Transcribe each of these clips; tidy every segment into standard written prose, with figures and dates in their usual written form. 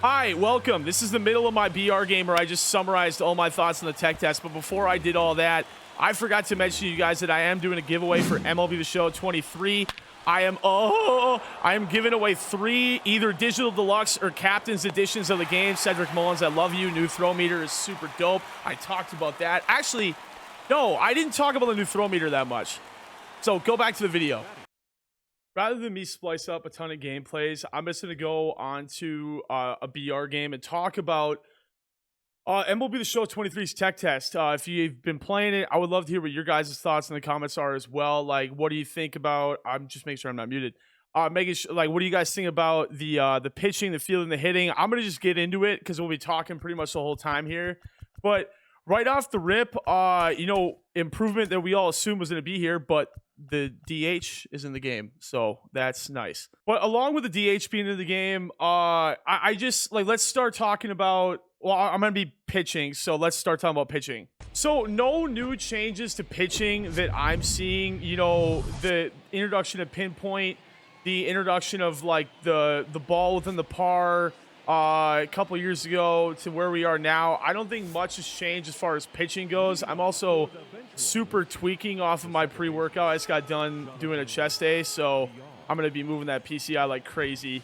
Hi, welcome. This is the middle of my BR game where I just summarized all my thoughts on the tech test. But before I did all that, I forgot to mention to you guys that I am doing a giveaway for MLB The Show 23. I am giving away 3 either digital deluxe or captain's editions of the game. Cedric Mullins, I love you. New throw meter is super dope. I talked about that. Actually, no, I didn't talk about the new throw meter that much. So go back to the video. Rather than me splice up a ton of gameplays, I'm just going to go on to a BR game and talk about MLB The Show 23's tech test. If you've been playing it, I would love to hear what your guys' thoughts in the comments are as well. Like, what do you think about? I'm just making sure I'm not muted. Like, what do you guys think about the pitching, the fielding, the hitting? I'm gonna just get into it because we'll be talking pretty much the whole time here. But right off the rip, improvement that we all assumed was gonna be here, but the DH is in the game, so that's nice. But along with the DH being in the game, I just let's start talking about. Well, I'm going to be pitching, so let's start talking about pitching. So no new changes to pitching that I'm seeing. You know, the introduction of pinpoint, the introduction of like the ball within the par a couple years ago to where we are now. I don't think much has changed as far as pitching goes. I'm also super tweaking off of my pre-workout. I just got done doing a chest day, so I'm going to be moving that PCI like crazy.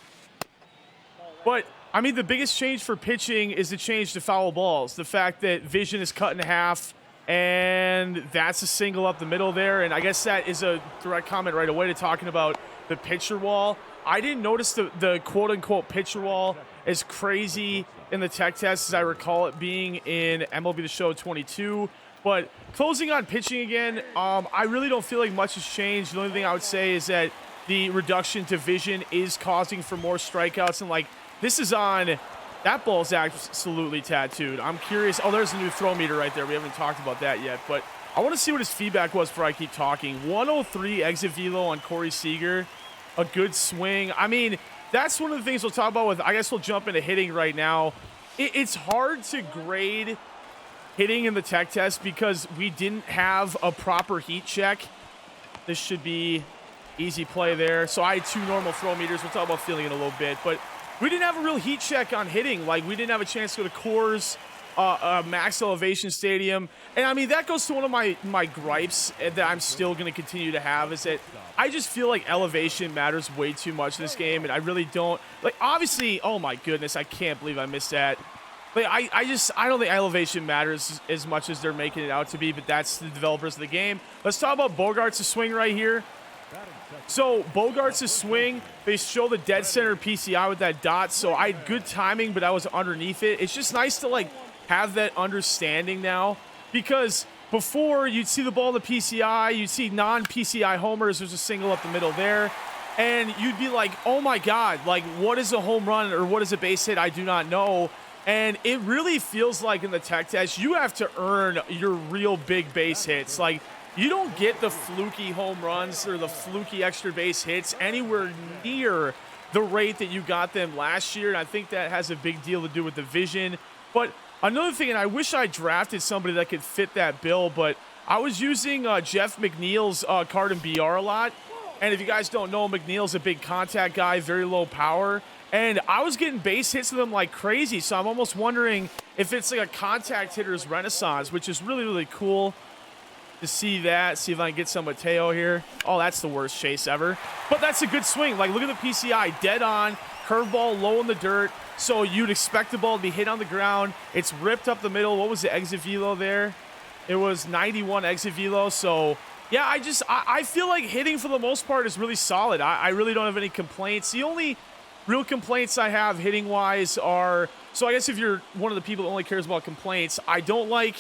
But I mean, the biggest change for pitching is the change to foul balls. The fact that vision is cut in half, and that's a single up the middle there. And I guess that is a direct comment right away to talking about the pitcher wall. I didn't notice the quote-unquote pitcher wall as crazy in the tech test as I recall it being in MLB The Show 22. But closing on pitching again, I really don't feel like much has changed. The only thing I would say is that the reduction to vision is causing for more strikeouts, and like, this is on, that ball's absolutely tattooed. I'm curious. Oh, there's a new throw meter right there. We haven't talked about that yet, but I want to see what his feedback was before I keep talking. 103 exit velo on Corey Seager. A good swing. I mean, that's one of the things we'll talk about with, I guess we'll jump into hitting right now. It's hard to grade hitting in the tech test because we didn't have a proper heat check. This should be easy play there. So I had 2 normal throw meters. We'll talk about feeling in a little bit, but we didn't have a real heat check on hitting. Like, we didn't have a chance to go to Coors, Max Elevation Stadium. And, I mean, that goes to one of my gripes that I'm still going to continue to have is that I just feel like elevation matters way too much in this game, and I really don't. Like, obviously, oh, my goodness, I can't believe I missed that. Like, I don't think elevation matters as much as they're making it out to be, but that's the developers of the game. Let's talk about Bogarts' swing right here. So Bogarts' swing, they show the dead center PCI with that dot, so I had good timing, but I was underneath it. It's just nice to like have that understanding now, because before you'd see the ball in the PCI, you'd see non-PCI homers, there's a single up the middle there, and you'd be like, oh my god, like what is a home run or what is a base hit? I do not know. And it really feels like in the tech test, you have to earn your real big base hits. Like, you don't get the fluky home runs or the fluky extra base hits anywhere near the rate that you got them last year, and I think that has a big deal to do with the vision. But another thing, and I wish I drafted somebody that could fit that bill, but I was using Jeff McNeil's card in BR a lot, and if you guys don't know, McNeil's a big contact guy, very low power, and I was getting base hits with him like crazy, so I'm almost wondering if it's like a contact hitter's renaissance, which is really, really cool to see that. See if I can get some Mateo here. Oh, that's the worst chase ever. But that's a good swing. Like, look at the PCI. Dead on. Curveball low in the dirt. So you'd expect the ball to be hit on the ground. It's ripped up the middle. What was the exit velo there? It was 91 exit velo. So, yeah, I feel like hitting for the most part is really solid. I really don't have any complaints. The only real complaints I have hitting-wise are... So I guess if you're one of the people that only cares about complaints, I don't like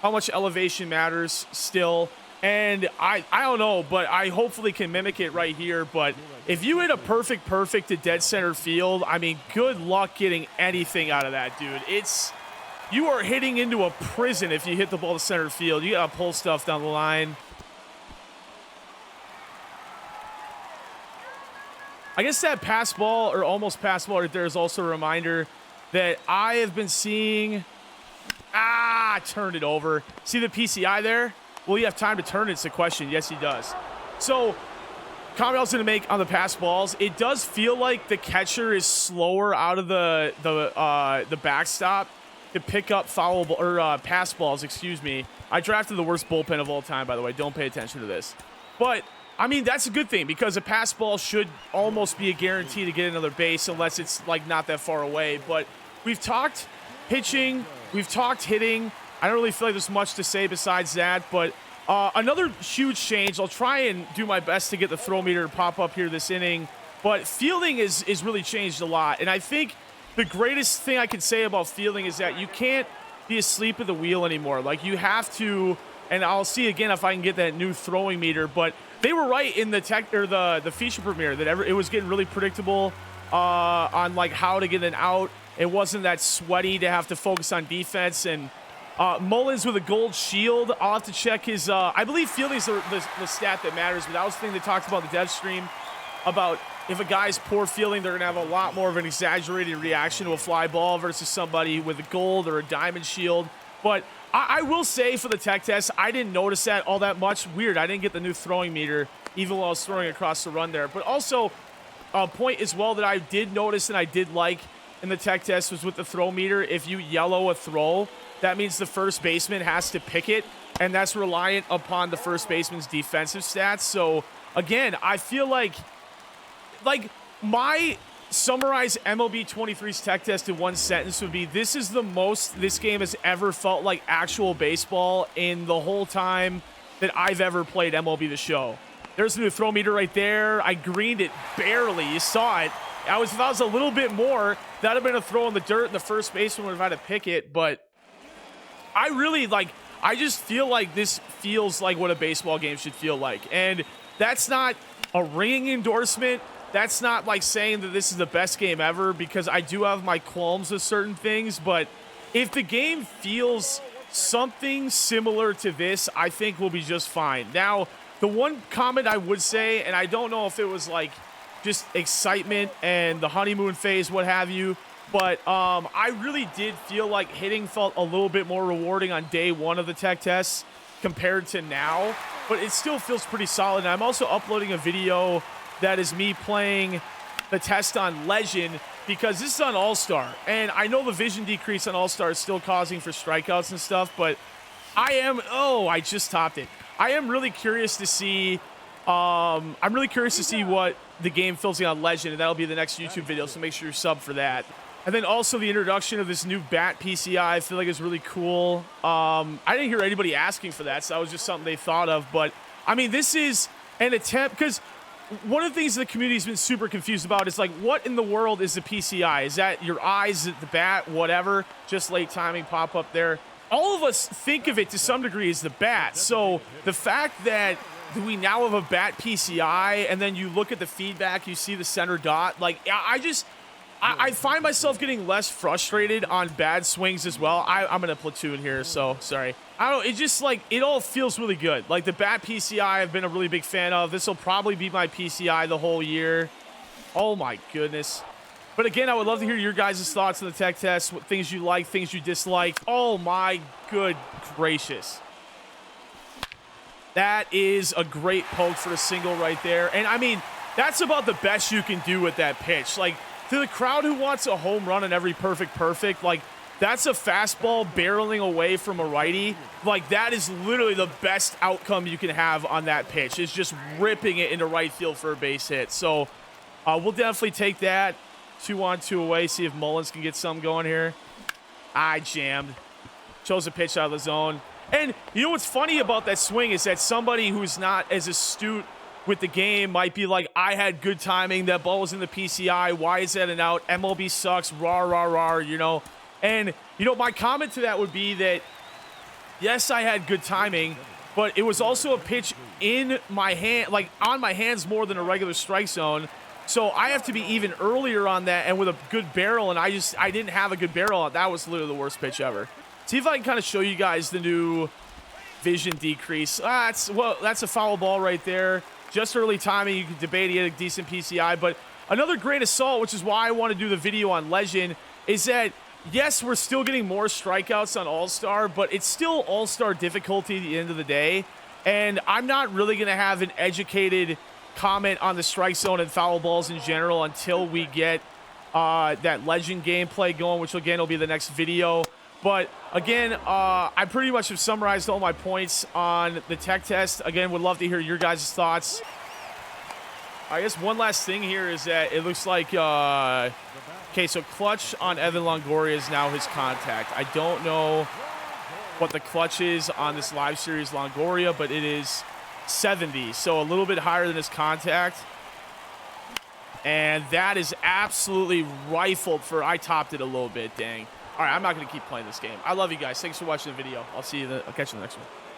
how much elevation matters still, and I don't know, but I hopefully can mimic it right here. But if you hit a perfect to dead center field, I mean, good luck getting anything out of that, dude. You are hitting into a prison if you hit the ball to center field. You gotta pull stuff down the line. I guess that pass ball, or almost pass ball right there, is also a reminder that I have been seeing... turned it over. See the PCI there? Will he have time to turn it? It's the question. Yes, he does. So comment I was going to make on the pass balls, it does feel like the catcher is slower out of the backstop to pick up pass balls, excuse me. I drafted the worst bullpen of all time, by the way. Don't pay attention to this. But, I mean, that's a good thing because a pass ball should almost be a guarantee to get another base unless it's, like, not that far away. But we've talked pitching. We've talked hitting. I don't really feel like there's much to say besides that. But another huge change. I'll try and do my best to get the throw meter to pop up here this inning. But fielding is really changed a lot. And I think the greatest thing I can say about fielding is that you can't be asleep at the wheel anymore. Like, you have to, and I'll see again if I can get that new throwing meter, but they were right in the the feature premiere that it was getting really predictable on like how to get an out. It wasn't that sweaty to have to focus on defense. And Mullins with a gold shield. I'll have to check his, I believe fielding is the stat that matters, but that was the thing they talked about in the dev stream about if a guy's poor fielding, they're going to have a lot more of an exaggerated reaction to a fly ball versus somebody with a gold or a diamond shield. But I will say for the tech test, I didn't notice that all that much. Weird, I didn't get the new throwing meter even while I was throwing across the run there. But also, a point as well that I did notice and I did like in the tech test was with the throw meter. If you yellow a throw, that means the first baseman has to pick it, and that's reliant upon the first baseman's defensive stats. So, again, I feel like my summarized MLB 23's tech test in one sentence would be, this is the most this game has ever felt like actual baseball in the whole time that I've ever played MLB The Show. There's the new throw meter right there. I greened it barely. You saw it. If I was a little bit more, that would have been a throw in the dirt, and the first baseman would have had to pick it. But I just feel like this feels like what a baseball game should feel like. And that's not a ringing endorsement. That's not like saying that this is the best game ever, because I do have my qualms with certain things. But if the game feels something similar to this, I think we'll be just fine. Now, the one comment I would say, and I don't know if it was like just excitement and the honeymoon phase, what have you, but I really did feel like hitting felt a little bit more rewarding on day one of the tech tests compared to now. But it still feels pretty solid. And I'm also uploading a video that is me playing the test on Legend, because this is on All-Star. And I know the vision decrease on All-Star is still causing for strikeouts and stuff, but I just topped it. I am really curious to see, what the game feels like on Legend, and that'll be the next YouTube video, so make sure you're subbed for that. And then also the introduction of this new bat PCI, I feel like is really cool. I didn't hear anybody asking for that, so that was just something they thought of. But, I mean, this is an attempt, because one of the things the community's been super confused about is, like, what in the world is the PCI? Is that your eyes, is it the bat, whatever? Just late timing pop up there. All of us think of it to some degree as the bat. So the fact that we now have a bat PCI, and then you look at the feedback, you see the center dot, like, I find myself getting less frustrated on bad swings as well. I'm in a platoon here, so sorry. I don't know, it just, like, it all feels really good. Like, the bat PCI I've been a really big fan of. This will probably be my PCI the whole year. Oh my goodness. But again, I would love to hear your guys' thoughts on the tech test, what things you like, things you dislike. Oh my good gracious. That is a great poke for a single right there. And I mean, that's about the best you can do with that pitch. Like, to the crowd who wants a home run on every perfect, like, that's a fastball barreling away from a righty. Like, that is literally the best outcome you can have on that pitch. It's just ripping it into right field for a base hit. So we'll definitely take that. 2-on-2 away, see if Mullins can get something going here. I jammed. Chose a pitch out of the zone. And you know what's funny about that swing is that somebody who's not as astute with the game might be like, I had good timing, that ball was in the PCI, why is that an out? MLB sucks, rah, rah, rah, you know. And, you know, my comment to that would be that, yes, I had good timing, but it was also a pitch in my hand, like on my hands more than a regular strike zone. So I have to be even earlier on that and with a good barrel, and I didn't have a good barrel. That was literally the worst pitch ever. See if I can kind of show you guys the new vision decrease. That's a foul ball right there. Just early timing. You can debate he had a decent PCI, but another grain of salt, which is why I want to do the video on Legend, is that, yes, we're still getting more strikeouts on All-Star, but it's still All-Star difficulty at the end of the day, and I'm not really going to have an educated comment on the strike zone and foul balls in general until we get that legend gameplay going, which again will be the next video. But again, I pretty much have summarized all my points on the tech test. Again, would love to hear your guys' thoughts. I guess one last thing here is that it looks like, okay, so clutch on Evan Longoria is now his contact. I don't know what the clutch is on this live series Longoria, but it is 70, so a little bit higher than his contact. And that is absolutely rifled for, I topped it a little bit, dang. All right, I'm not going to keep playing this game. I love you guys. Thanks for watching the video. I'll catch you in the next one.